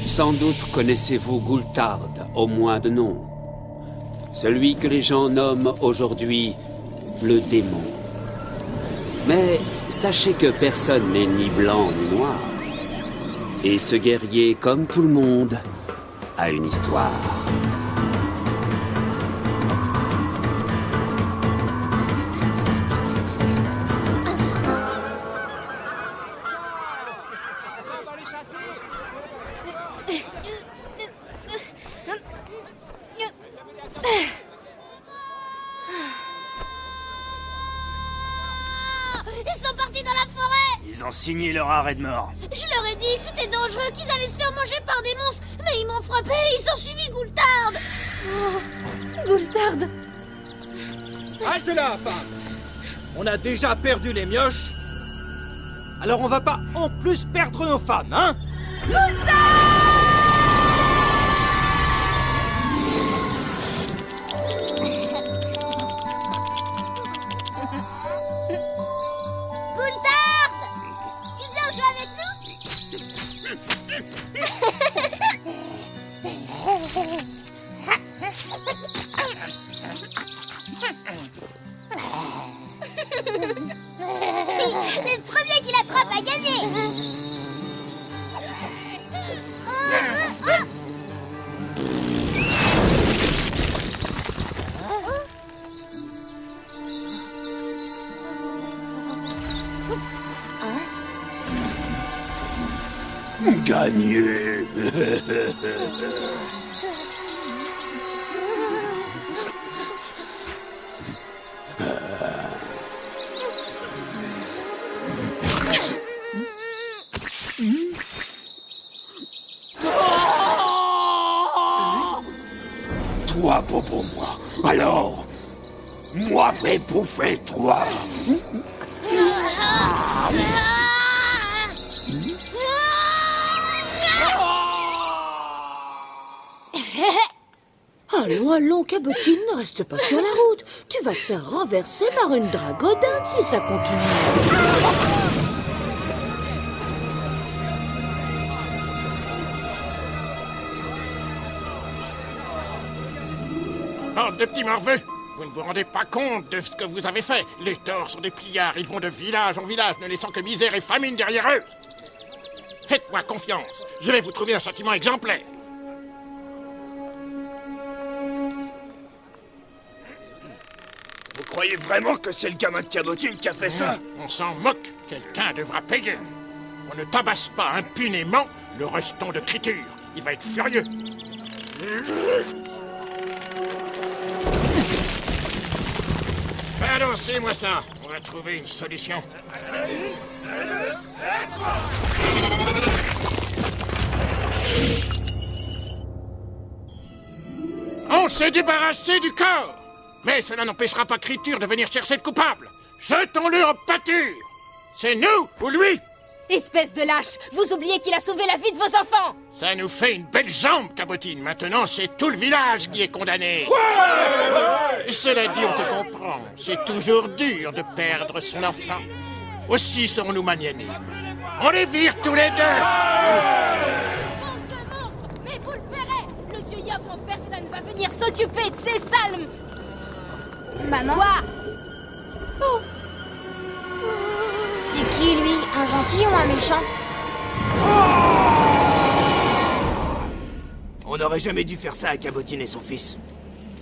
Sans doute connaissez-vous Gulthard, au moins de nom. Celui que les gens nomment aujourd'hui le démon. Mais sachez que personne n'est ni blanc ni noir. Et ce guerrier, comme tout le monde, a une histoire. Signé leur arrêt de mort. Je leur ai dit que c'était dangereux, qu'ils allaient se faire manger par des monstres, mais ils m'ont frappé et ils ont suivi Gulthard. Oh, Gulthard. Halte là, femme. On a déjà perdu les mioches. Alors on va pas en plus perdre nos femmes, hein? Gulthard! Le premier qui l'attrape a gagné. Gagné. Toi, Bobo, moi. Alors, moi vais bouffer toi. Allons, allons, Cabotine, ne reste pas sur la route. Tu vas te faire renverser par une dragodine si ça continue. Bande de petits morveux! Vous ne vous rendez pas compte de ce que vous avez fait. Les torts sont des pillards, ils vont de village en village, ne laissant que misère et famine derrière eux. Faites-moi confiance, je vais vous trouver un châtiment exemplaire. Vous croyez vraiment que c'est le gamin de Cabotine qui a fait ça? On s'en moque, quelqu'un devra payer. On ne tabasse pas impunément le restant de Criture. Il va être furieux. Balancez-moi ça, on va trouver une solution. On s'est débarrassé du corps, mais cela n'empêchera pas Criture de venir chercher le coupable. Jetons-le en pâture. C'est nous ou lui? Espèce de lâche, vous oubliez qu'il a sauvé la vie de vos enfants. Ça nous fait une belle jambe, Cabotine. Maintenant, c'est tout le village qui est condamné. Cela dit, on te comprend. C'est toujours dur de perdre son enfant. Aussi serons-nous magnanimes. On les vire tous les deux. Bande de monstres, mais vous le verrez. Le dieu Yogg en personne va venir s'occuper de ces salmes. Maman? Quoi? Oh. C'est qui, lui? Un gentil ou un méchant? On n'aurait jamais dû faire ça à Cabotine et son fils.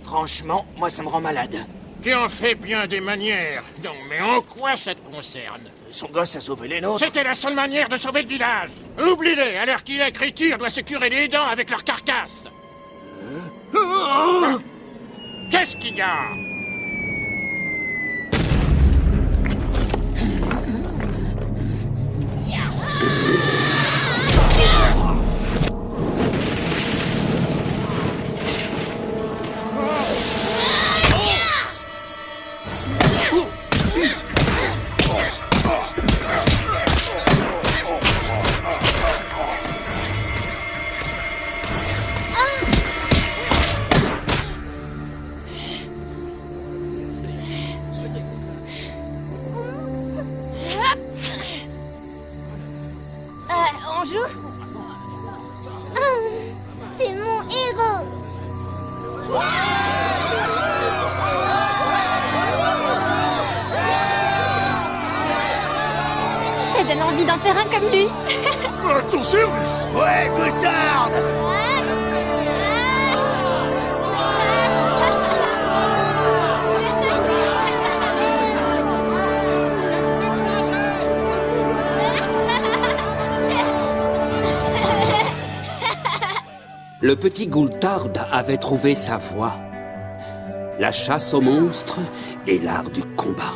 Franchement, moi ça me rend malade. Tu en fais bien des manières. Non, mais en quoi ça te concerne? Son gosse a sauvé les nôtres. C'était la seule manière de sauver le village. Oublie-les, à l'heure qu'il est, Criture doit se curer les dents avec leur carcasse. Qu'est-ce qu'il y a? On joue? Ça donne envie d'en faire un comme lui. À ton service. Ouais, Goultard! Le petit Goultard avait trouvé sa voie. La chasse aux monstres et l'art du combat.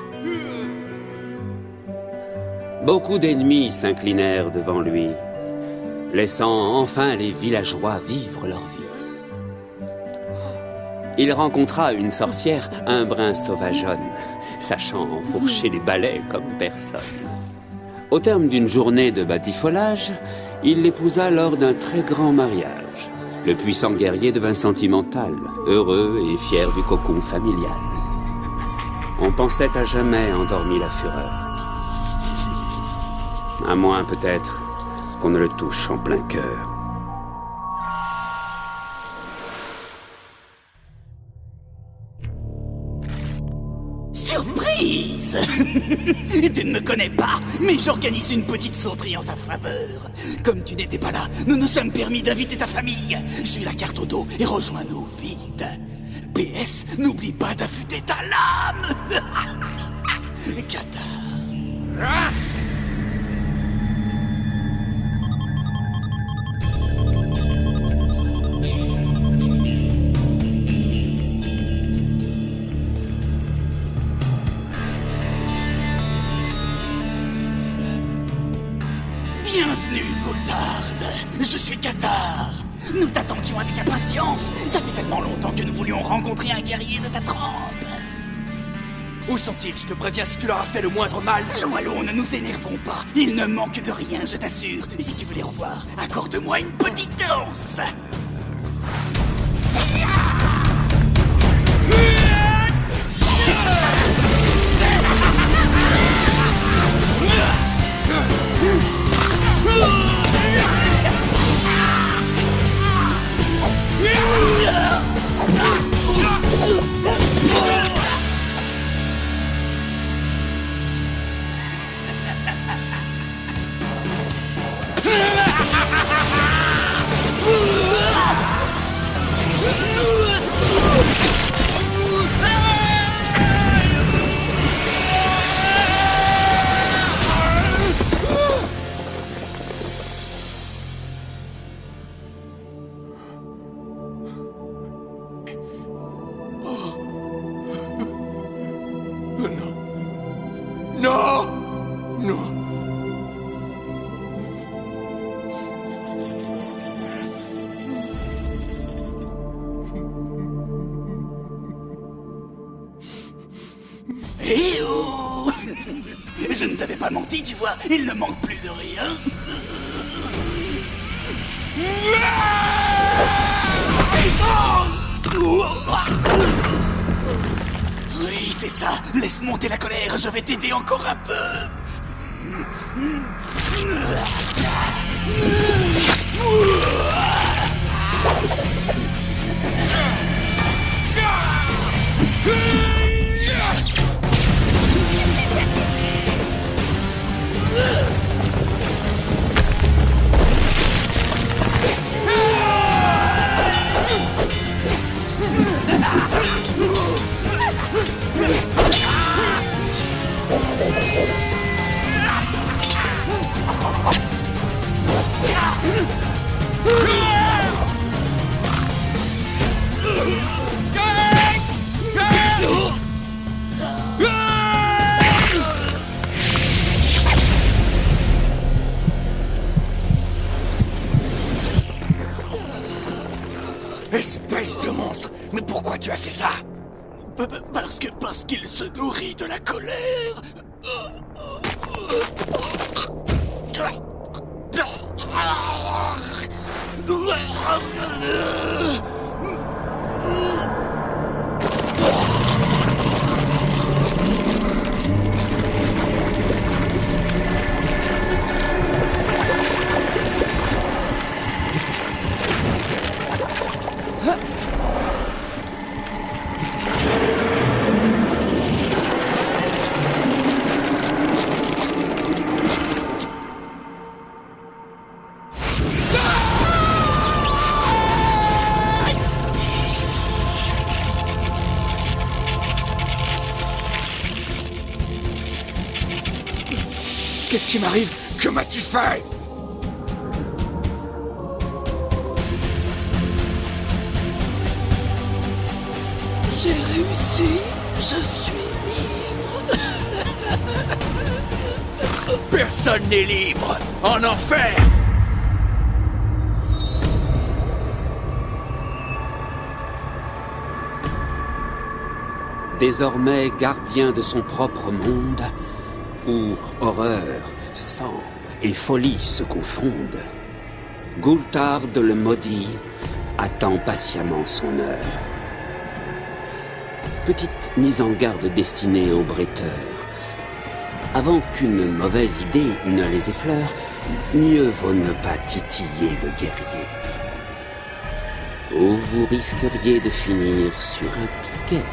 Beaucoup d'ennemis s'inclinèrent devant lui, laissant enfin les villageois vivre leur vie. Il rencontra une sorcière, un brin sauvageonne, sachant enfourcher les balais comme personne. Au terme d'une journée de batifolage, il l'épousa lors d'un très grand mariage. Le puissant guerrier devint sentimental, heureux et fier du cocon familial. On pensait à jamais endormi la fureur. À moins peut-être qu'on ne le touche en plein cœur. Surprise! Tu ne me connais pas, mais j'organise une petite sauterie en ta faveur. Comme tu n'étais pas là, nous nous sommes permis d'inviter ta famille. Suis la carte au dos et rejoins-nous vite. PS, n'oublie pas d'affûter ta lame. Qatar. Bienvenue, Goultard. Je suis Qatar. Nous t'attendions avec impatience. Ça fait tellement longtemps que nous voulions rencontrer un guerrier de ta trempe. Où sont-ils? Je te préviens si tu leur as fait le moindre mal. Allons, ne nous énervons pas. Il ne manque de rien, je t'assure. Si tu veux les revoir, accorde-moi une petite danse. Non! Non! Eh oh! Je ne t'avais pas menti, tu vois, il ne manque plus de rien. Oui, c'est ça. Laisse monter la colère, je vais t'aider encore un peu. Espèce de monstre! Mais pourquoi tu as fait ça? Parce qu'il se nourrit de la colère. Qu'est-ce qui m'arrive? Que m'as-tu fait? J'ai réussi. Je suis libre. Personne n'est libre. En enfer. Désormais gardien de son propre monde, où horreur, sang et folie se confondent, Gulthard le maudit attend patiemment son heure. Petite mise en garde destinée aux breteurs. Avant qu'une mauvaise idée ne les effleure, mieux vaut ne pas titiller le guerrier. Ou vous risqueriez de finir sur un piquet.